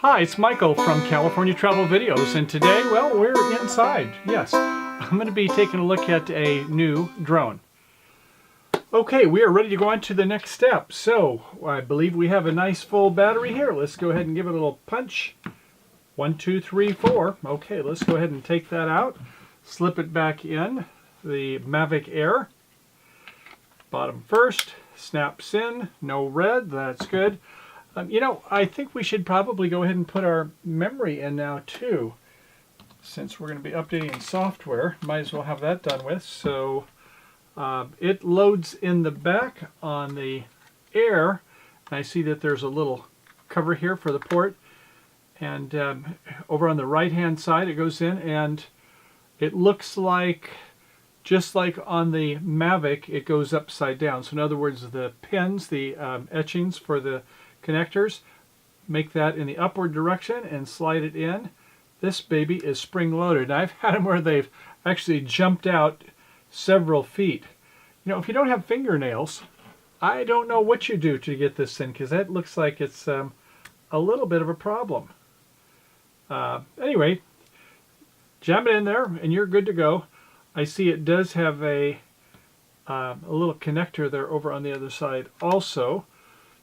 Hi, it's Michael from California Travel Videos, and today, well, we're inside. Yes, I'm going to be taking a look at a new drone. Okay, we are ready to go on to the next step. So, I believe we have a nice full battery here. Let's go ahead and give it a little punch. 1, 2, 3, 4. Okay, let's go ahead and take that out. Slip it back in. The Mavic Air. Bottom first. Snaps in. No red. That's good. You know, I think we should probably go ahead and put our memory in now too. Since we're going to be updating software, might as well have that done with. So it loads in the back on the Air. I see that there's a little cover here for the port. And over on the right hand side it goes in, and it looks like, just like on the Mavic, it goes upside down. So in other words, the pins, the etchings for the connectors, make that in the upward direction and slide it in. This baby is spring loaded. I've had them where they've actually jumped out several feet. You know, if you don't have fingernails, I don't know what you do to get this in, because that looks like it's a little bit of a problem. Anyway, jam it in there and you're good to go. I see it does have a little connector there over on the other side also.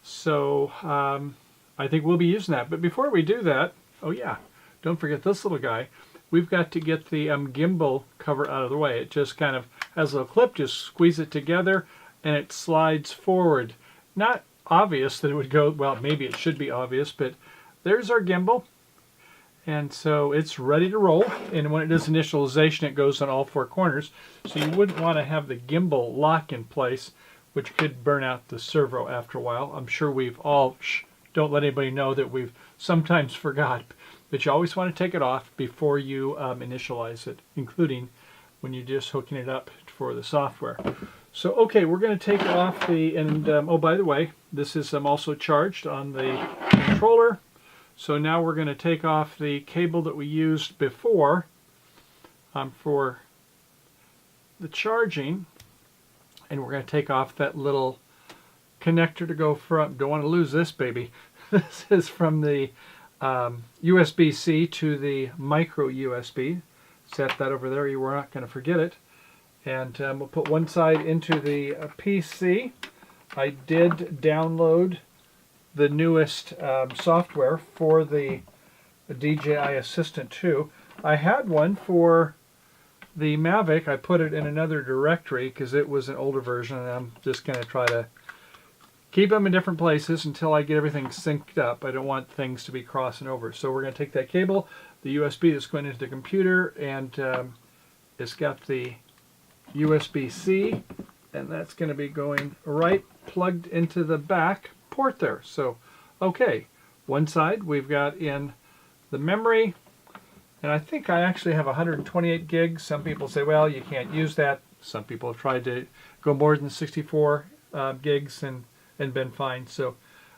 So I think we'll be using that. But before we do that, oh yeah, don't forget this little guy. We've got to get the gimbal cover out of the way. It just kind of has a little clip, just squeeze it together and it slides forward. Not obvious that it would go, well, maybe it should be obvious, but there's our gimbal. And so it's ready to roll. And when it does initialization, it goes on all four corners. So you wouldn't want to have the gimbal lock in place, which could burn out the servo after a while. I'm sure we've all, don't let anybody know that we've sometimes forgot, but you always want to take it off before you initialize it, including when you're just hooking it up for the software. So, okay, we're going to take off the, and oh, by the way, this is also charged on the controller. So now we're going to take off the cable that we used before for the charging. And we're going to take off that little connector to go from, don't want to lose this baby. This is from the USB-C to the micro USB. Set that over there, you were not going to forget it. And we'll put one side into the PC. I did download the newest software for the DJI Assistant 2. I had one for the Mavic. I put it in another directory because it was an older version, and I'm just going to try to keep them in different places until I get everything synced up. I don't want things to be crossing over. So we're going to take that cable, the USB that's going into the computer, and it's got the USB-C, and that's going to be going right plugged into the back port there. So, okay, one side we've got in the memory. And I think I actually have 128 gigs. Some people say, well, you can't use that. Some people have tried to go more than 64 gigs and been fine. So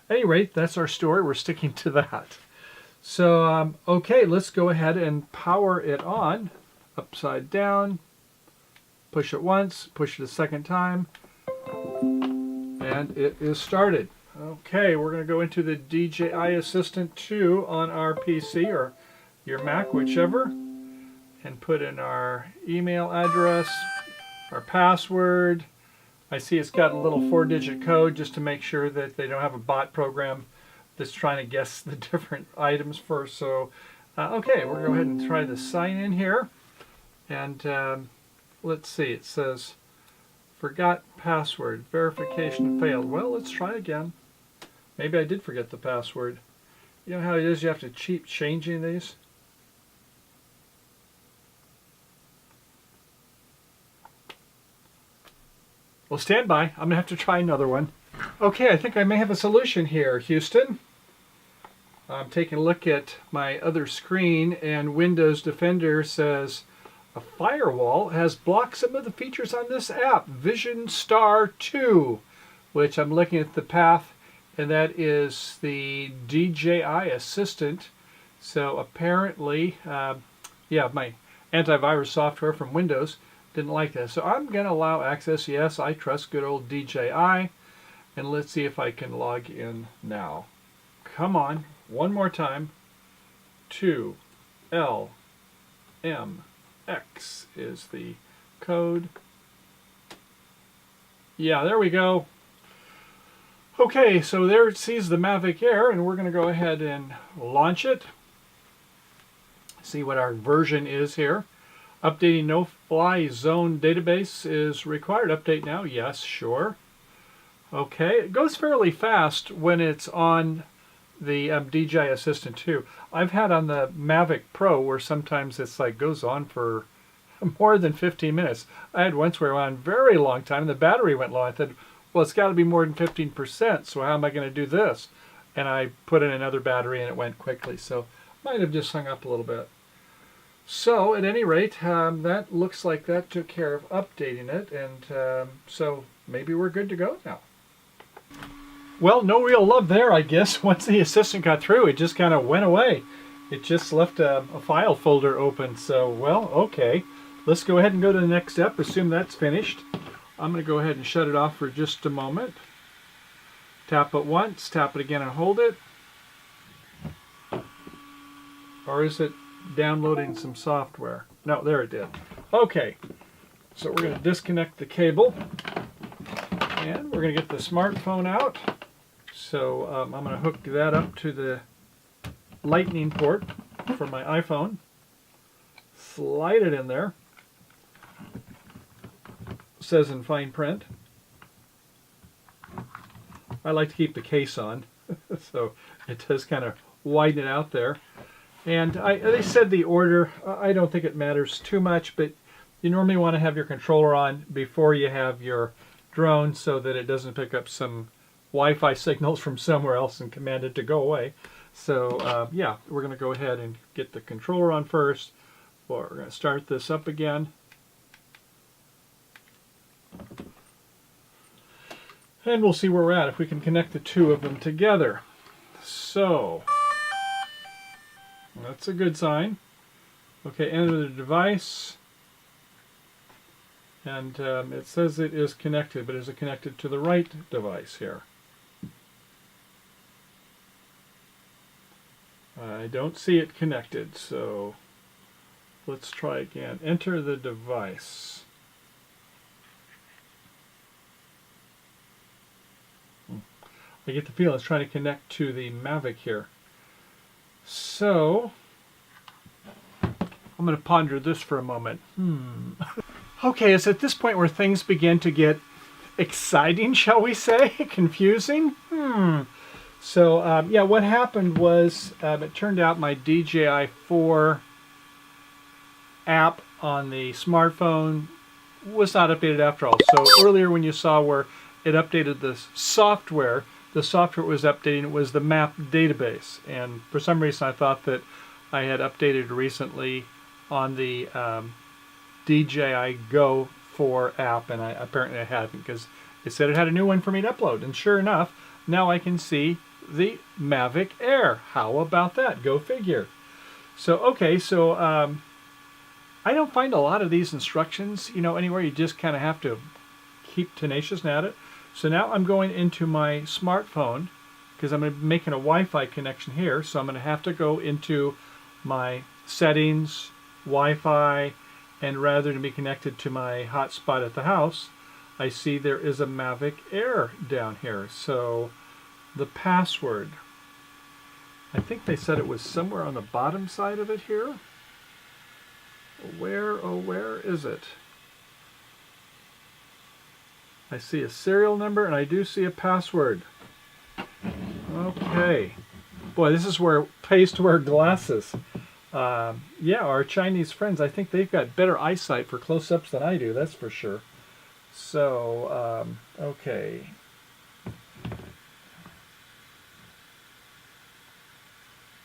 at any rate, that's our story. We're sticking to that. So, okay, let's go ahead and power it on. Upside down. Push it once. Push it a second time. And it is started. Okay, we're going to go into the DJI Assistant 2 on our PC or your Mac, whichever, and put in our email address, our password. I see it's got a little 4-digit code just to make sure that they don't have a bot program that's trying to guess the different items first. So, okay, we're going to go ahead and try the sign in here. And let's see, it says, forgot password, verification failed. Well, let's try again. Maybe I did forget the password. You know how it is, you have to keep changing these? Well, stand by. I'm going to have to try another one. Okay, I think I may have a solution here, Houston. I'm taking a look at my other screen, and Windows Defender says a firewall has blocked some of the features on this app, Vision Star 2, which I'm looking at the path, and that is the DJI Assistant. So apparently, yeah, my antivirus software from Windows didn't like that. So I'm going to allow access. Yes, I trust good old DJI. And let's see if I can log in now. Come on, one more time. 2LMX is the code. Yeah, there we go. Okay, so there it sees the Mavic Air, and we're going to go ahead and launch it. See what our version is here. Updating no-fly zone database is required. Update now. Yes, sure. Okay, it goes fairly fast when it's on the DJI Assistant 2. I've had on the Mavic Pro where sometimes it's like goes on for more than 15 minutes. I had once where it went on a very long time and the battery went low. I thought, well, it's got to be more than 15%, so how am I going to do this? And I put in another battery and it went quickly, so might have just hung up a little bit. So at any rate, that looks like that took care of updating it, and so maybe we're good to go now. Well, no real love there, I guess. Once the assistant got through, it just kind of went away. It just left a file folder open, so, well, okay. Let's go ahead and go to the next step, assume that's finished. I'm going to go ahead and shut it off for just a moment. Tap it once, tap it again and hold it. Or is it downloading some software? No, there it did. Okay, so we're going to disconnect the cable. And we're going to get the smartphone out. So I'm going to hook that up to the lightning port for my iPhone. Slide it in there. It says in fine print. I like to keep the case on, so it does kind of widen it out there. And they said the order, I don't think it matters too much, but you normally want to have your controller on before you have your drone so that it doesn't pick up some Wi-Fi signals from somewhere else and command it to go away. So yeah, we're going to go ahead and get the controller on first. We're going to start this up again. And we'll see where we're at if we can connect the two of them together. So that's a good sign. Okay, enter the device. And it says it is connected, but is it connected to the right device here? I don't see it connected, so let's try again. Enter the device. I get the feeling it's trying to connect to the Mavic here. So I'm going to ponder this for a moment. Okay, it's at this point where things begin to get exciting, shall we say? Confusing? So, yeah, what happened was it turned out my DJI 4 app on the smartphone was not updated after all. So earlier when you saw where it updated the software was updating, it was the map database. And for some reason I thought that I had updated recently on the DJI Go 4 app, and apparently I hadn't, because it said it had a new one for me to upload. And sure enough, now I can see the Mavic Air. How about that? Go figure. So, okay, so I don't find a lot of these instructions, you know, anywhere. You just kind of have to keep tenacious at it. So now I'm going into my smartphone, because I'm making a Wi-Fi connection here, so I'm going to have to go into my settings, Wi-Fi, and rather than be connected to my hotspot at the house, I see there is a Mavic Air down here. So the password, I think they said it was somewhere on the bottom side of it here. Where, oh, where is it? I see a serial number and I do see a password. Okay. Boy, this is where it pays to wear glasses. Yeah, our Chinese friends, I think they've got better eyesight for close-ups than I do, that's for sure. So, okay.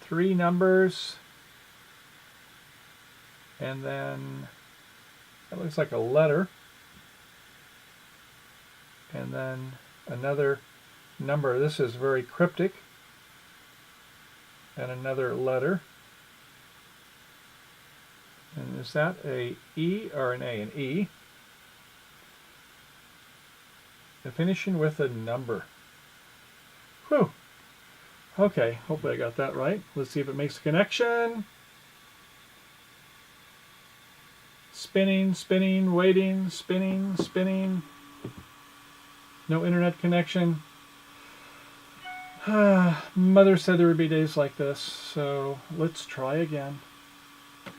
Three numbers. And then, that looks like a letter. And then another number. This is very cryptic. And another letter. And is that a E or an A? An E. And finishing with a number. Whew. Okay, hopefully I got that right. Let's see if it makes a connection. Spinning, spinning, waiting, spinning, spinning. No internet connection. Mother said there would be days like this, so let's try again. It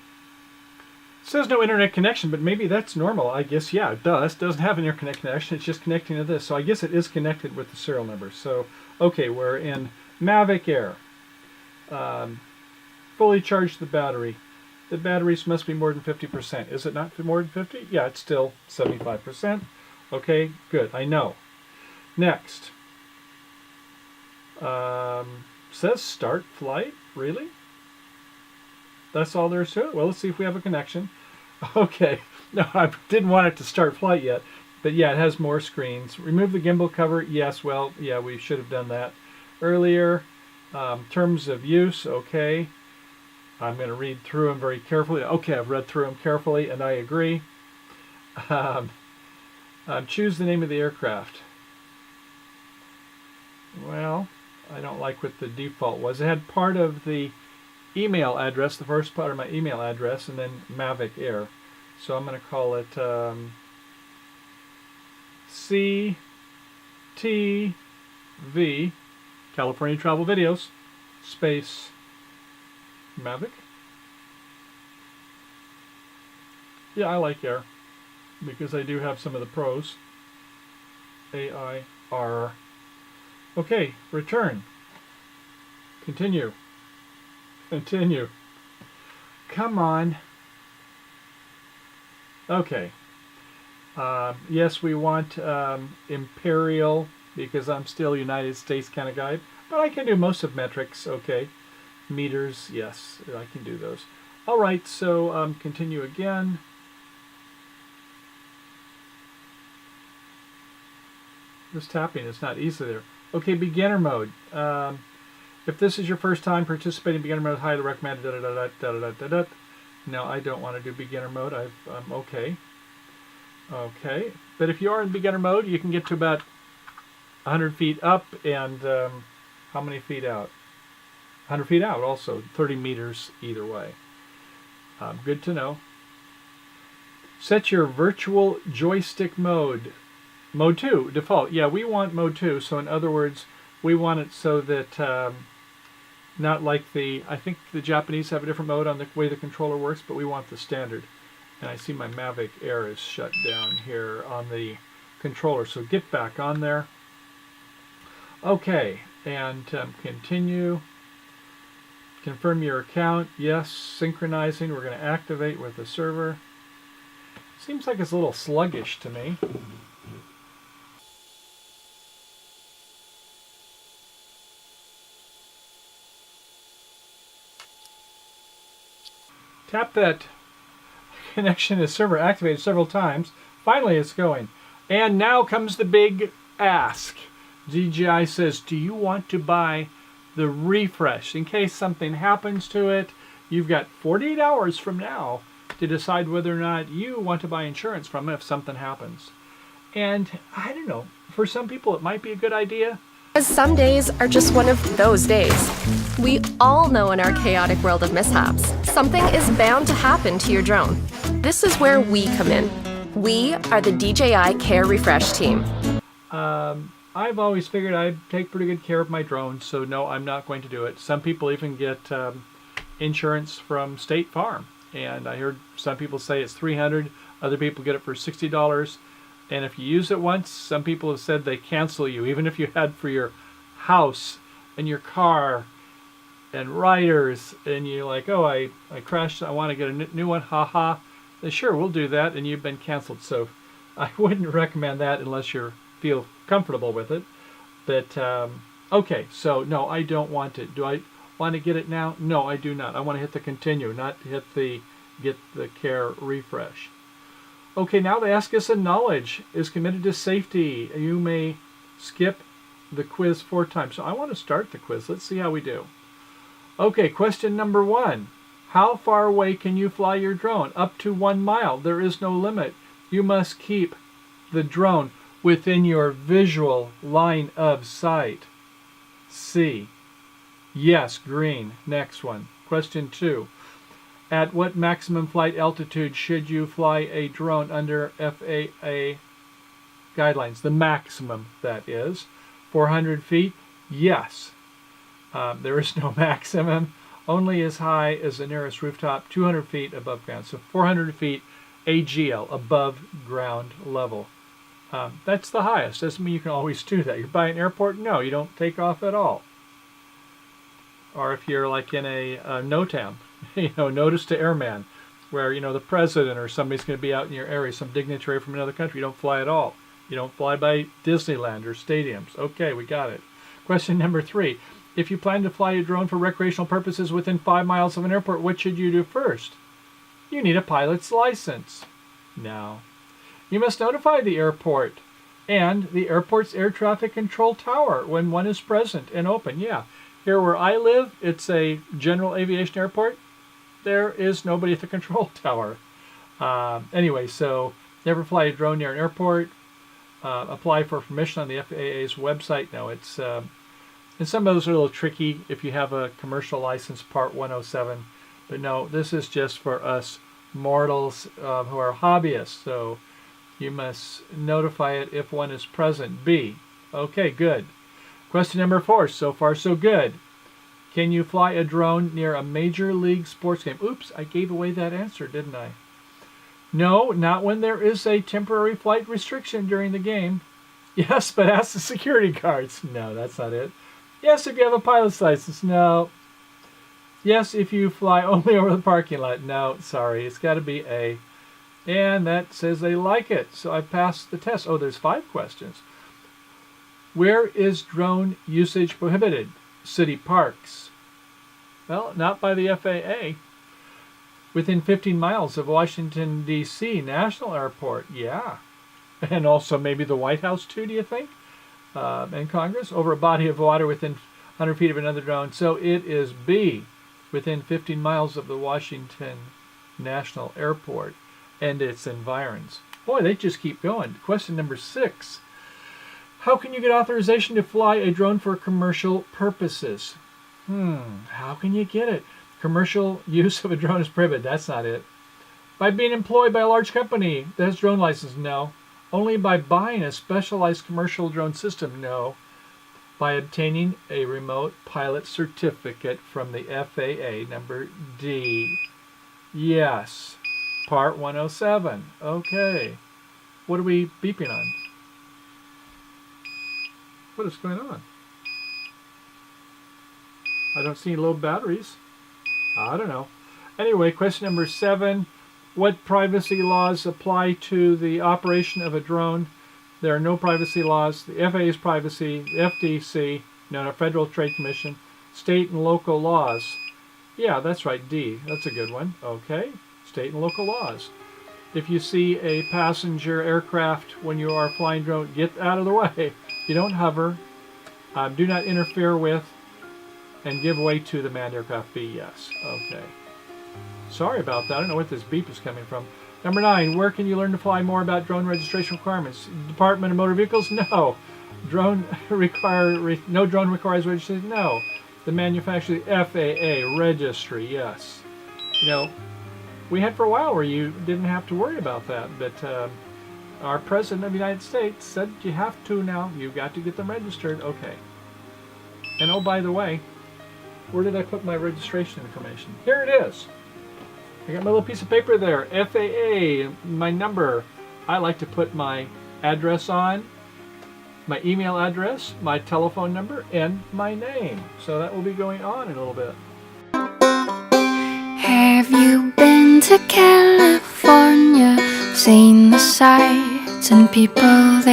says no internet connection, but maybe that's normal. I guess, yeah, it does. It doesn't have an internet connection. It's just connecting to this. So I guess it is connected with the serial number. So, okay, we're in Mavic Air. Fully charged the battery. The batteries must be more than 50%. Is it not more than 50? Yeah, it's still 75%. Okay, good. I know. Next. Says start flight. Really? That's all there is to it? Well, let's see if we have a connection. Okay. No, I didn't want it to start flight yet. But yeah, it has more screens. Remove the gimbal cover. Yes, well, yeah, we should have done that earlier. Terms of use. Okay. I'm going to read through them very carefully. Okay, I've read through them carefully, and I agree. Choose the name of the aircraft. Well, I don't like what the default was. It had part of the email address, the first part of my email address, and then Mavic Air. So I'm going to call it cTv, California Travel Videos, space Mavic. Yeah, I like Air because I do have some of the pros. AIR. Okay, return. Continue. Continue. Come on. Okay. Yes, we want Imperial because I'm still United States kind of guy, but I can do most of metrics. Okay. Meters, yes, I can do those. All right, so continue again. This tapping is not easy there. Okay, beginner mode. If this is your first time participating in beginner mode, highly recommended. No, I don't want to do beginner mode. I'm okay. Okay, but if you are in beginner mode, you can get to about 100 feet up and how many feet out? 100 feet out also, 30 meters either way. Good to know. Set your virtual joystick mode. Mode 2, default. Yeah, we want mode 2. So in other words, we want it so that, not like I think the Japanese have a different mode on the way the controller works, but we want the standard. And I see my Mavic Air is shut down here on the controller. So get back on there. Okay, and continue. Confirm your account. Yes, synchronizing. We're going to activate with the server. Seems like it's a little sluggish to me. Tap that connection to server activated several times. Finally, it's going. And now comes the big ask. DJI says, do you want to buy the refresh? In case something happens to it, you've got 48 hours from now to decide whether or not you want to buy insurance from it if something happens. And I don't know, for some people it might be a good idea. Because some days are just one of those days. We all know in our chaotic world of mishaps, something is bound to happen to your drone. This is where we come in. We are the DJI Care Refresh team. I've always figured I'd take pretty good care of my drones, so no, I'm not going to do it. Some people even get insurance from State Farm, and I heard some people say it's $300, other people get it for $60. And if you use it once, some people have said they cancel you, even if you had for your house and your car and riders, and you're like, oh, I crashed, I want to get a new one, haha. Sure, we'll do that, and you've been canceled. So I wouldn't recommend that unless you feel comfortable with it. But, okay, so no, I don't want it. Do I want to get it now? No, I do not. I want to hit the continue, not hit the get the care refresh. Okay, now they ask us a knowledge is committed to safety. You may skip the quiz 4 times. So I want to start the quiz. Let's see how we do. Okay, question number 1. How far away can you fly your drone? Up to 1 mile. There is no limit. You must keep the drone within your visual line of sight. C. Yes, green. Next one. Question 2. At what maximum flight altitude should you fly a drone under FAA guidelines? The maximum, that is. 400 feet? Yes. There is no maximum. Only as high as the nearest rooftop, 200 feet above ground. So 400 feet AGL, above ground level. That's the highest. Doesn't mean you can always do that. You're by an airport? No, you don't take off at all. Or if you're like in a NOTAM, notice to airman, where, the president or somebody's going to be out in your area, some dignitary from another country, you don't fly at all. You don't fly by Disneyland or stadiums. Okay, we got it. Question number 3. If you plan to fly a drone for recreational purposes within 5 miles of an airport, what should you do first? You need a pilot's license. No. You must notify the airport and the airport's air traffic control tower when one is present and open. Yeah. Here where I live, it's a general aviation airport. There is nobody at the control tower. Anyway, so never fly a drone near an airport. Apply for permission on the FAA's website. No, it's and some of those are a little tricky if you have a commercial license, Part 107. But no, this is just for us mortals who are hobbyists. So you must notify it if one is present. B. Okay, good. Question number 4. So far, so good. Can you fly a drone near a major league sports game? Oops, I gave away that answer, didn't I? No, not when there is a temporary flight restriction during the game. Yes, but ask the security guards. No, that's not it. Yes, if you have a pilot's license. No. Yes, if you fly only over the parking lot. No, sorry, it's got to be A. And that says they like it, so I passed the test. Oh, there's 5 questions. Where is drone usage prohibited? City parks. Well, not by the FAA. Within 15 miles of Washington, D.C. National Airport. Yeah. And also maybe the White House too, do you think? And Congress. Over a body of water within 100 feet of another drone. So it is B. Within 15 miles of the Washington National Airport and its environs. Boy, they just keep going. Question number 6. How can you get authorization to fly a drone for commercial purposes? How can you get it? Commercial use of a drone is prohibited. That's not it. By being employed by a large company that has drone license? No. Only by buying a specialized commercial drone system? No. By obtaining a remote pilot certificate from the FAA? Number D. Yes. Part 107. Okay. What are we beeping on? What is going on? I don't see any low batteries. I don't know. Anyway, question number 7. What privacy laws apply to the operation of a drone? There are no privacy laws. The FAA's privacy, the FTC, Federal Trade Commission, state and local laws. Yeah, that's right, D. That's a good one. Okay, state and local laws. If you see a passenger aircraft when you are flying drone, get out of the way. You don't hover. Do not interfere with and give way to the manned aircraft. B, yes. Okay. Sorry about that. I don't know what this beep is coming from. Number 9, where can you learn to fly more about drone registration requirements? Department of Motor Vehicles? No. No drone requires registration? No. The manufacturer, the FAA registry? Yes. We had for a while where you didn't have to worry about that, but our President of the United States said you have to now. You've got to get them registered. Okay. And oh, by the way, where did I put my registration information? Here it is. I got my little piece of paper there. FAA, my number. I like to put my address on, my email address, my telephone number, and my name. So that will be going on in a little bit. Have you been to California? Seen the sights and people there?